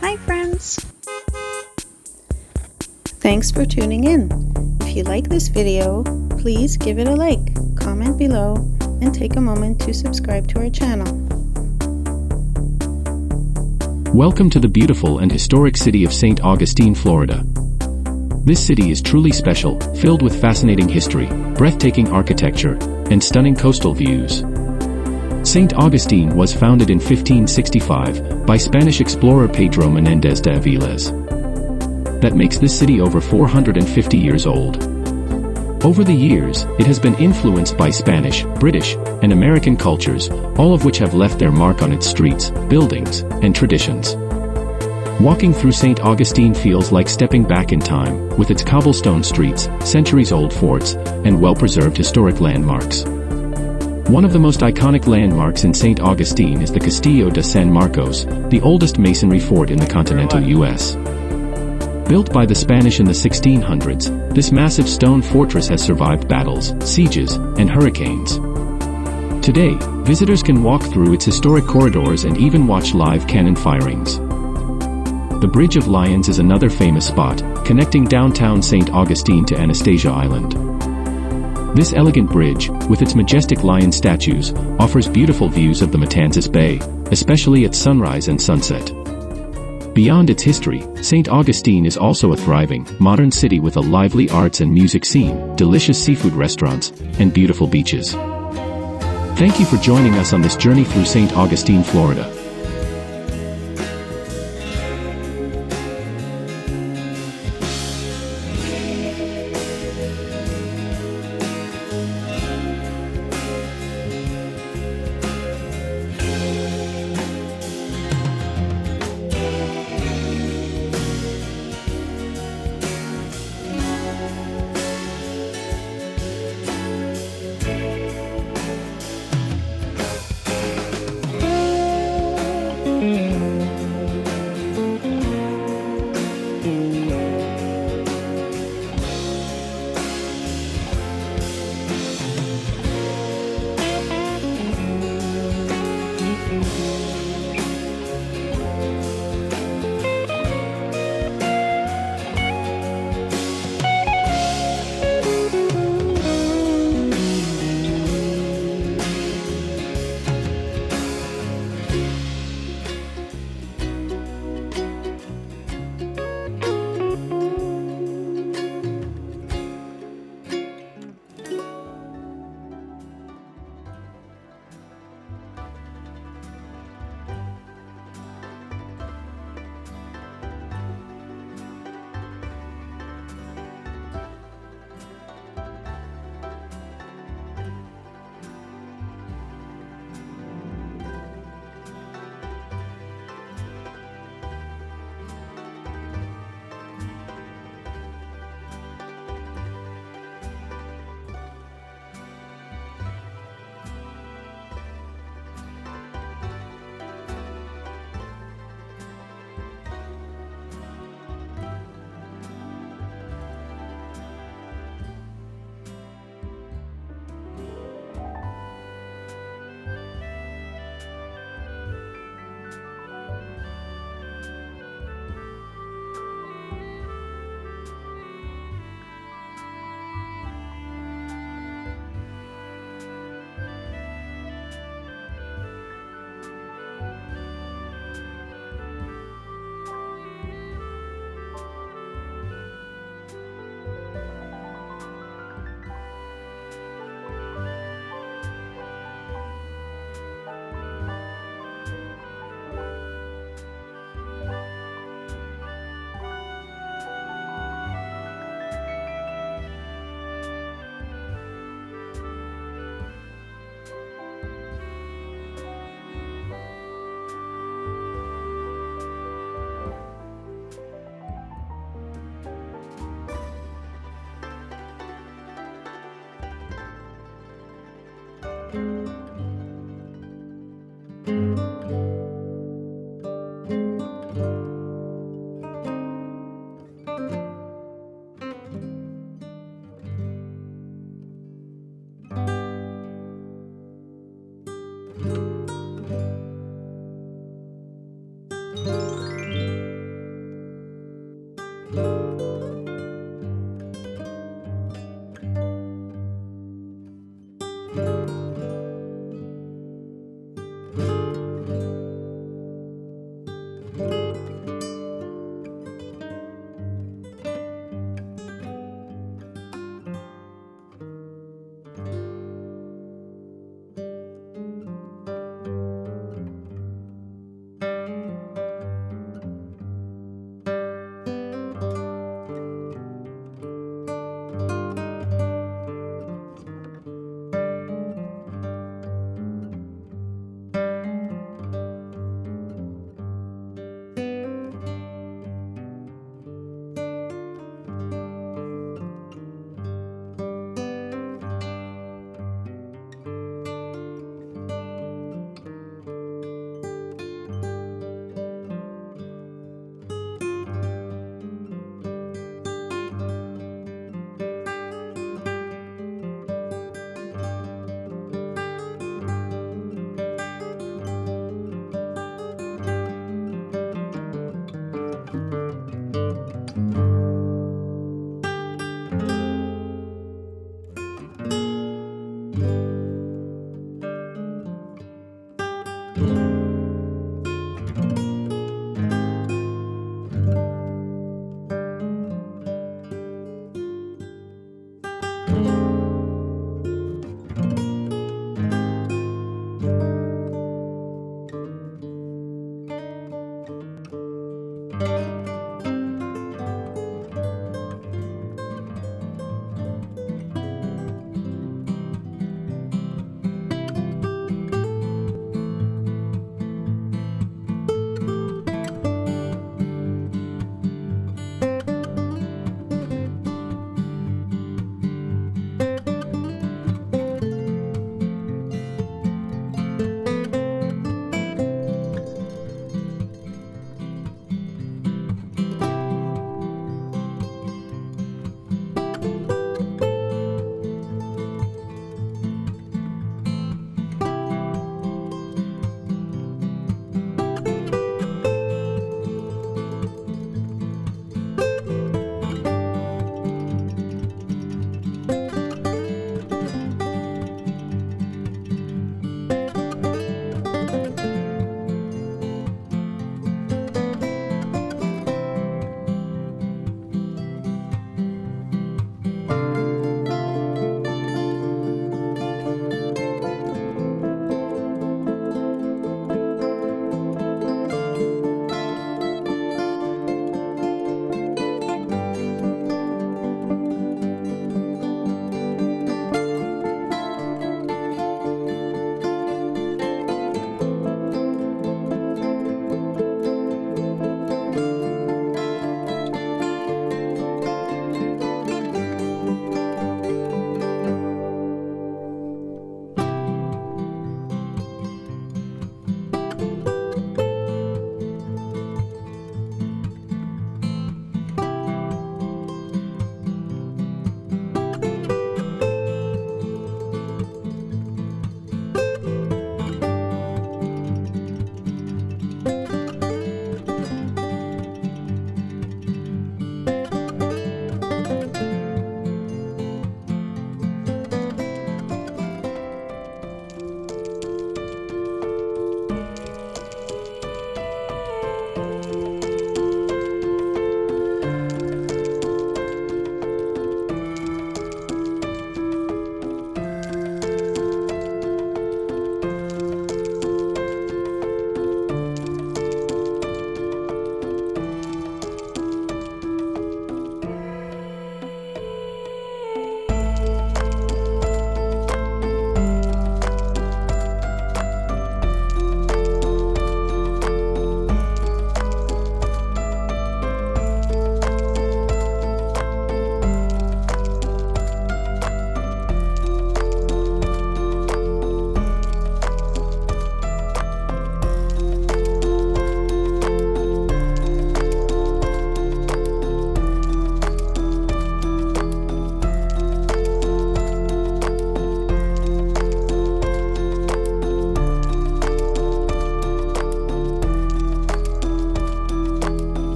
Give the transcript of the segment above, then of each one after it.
Hi friends! Thanks for tuning in. If you like this video, please give it a like, comment below, and take a moment to subscribe to our channel. Welcome to the beautiful and historic city of St. Augustine, Florida. This city is truly special, filled with fascinating history, breathtaking architecture, and stunning coastal views. St. Augustine was founded in 1565 by Spanish explorer Pedro Menéndez de Avilés. That makes this city over 450 years old. Over the years, it has been influenced by Spanish, British, and American cultures, all of which have left their mark on its streets, buildings, and traditions. Walking through St. Augustine feels like stepping back in time, with its cobblestone streets, centuries-old forts, and well-preserved historic landmarks. One of the most iconic landmarks in St. Augustine is the Castillo de San Marcos, the oldest masonry fort in the continental U.S. Built by the Spanish in the 1600s, this massive stone fortress has survived battles, sieges, and hurricanes. Today, visitors can walk through its historic corridors and even watch live cannon firings. The Bridge of Lions is another famous spot, connecting downtown St. Augustine to Anastasia Island. This elegant bridge, with its majestic lion statues, offers beautiful views of the Matanzas Bay, especially at sunrise and sunset. Beyond its history, St. Augustine is also a thriving, modern city with a lively arts and music scene, delicious seafood restaurants, and beautiful beaches. Thank you for joining us on this journey through St. Augustine, Florida.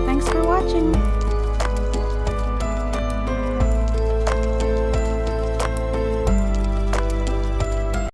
Thanks for watching.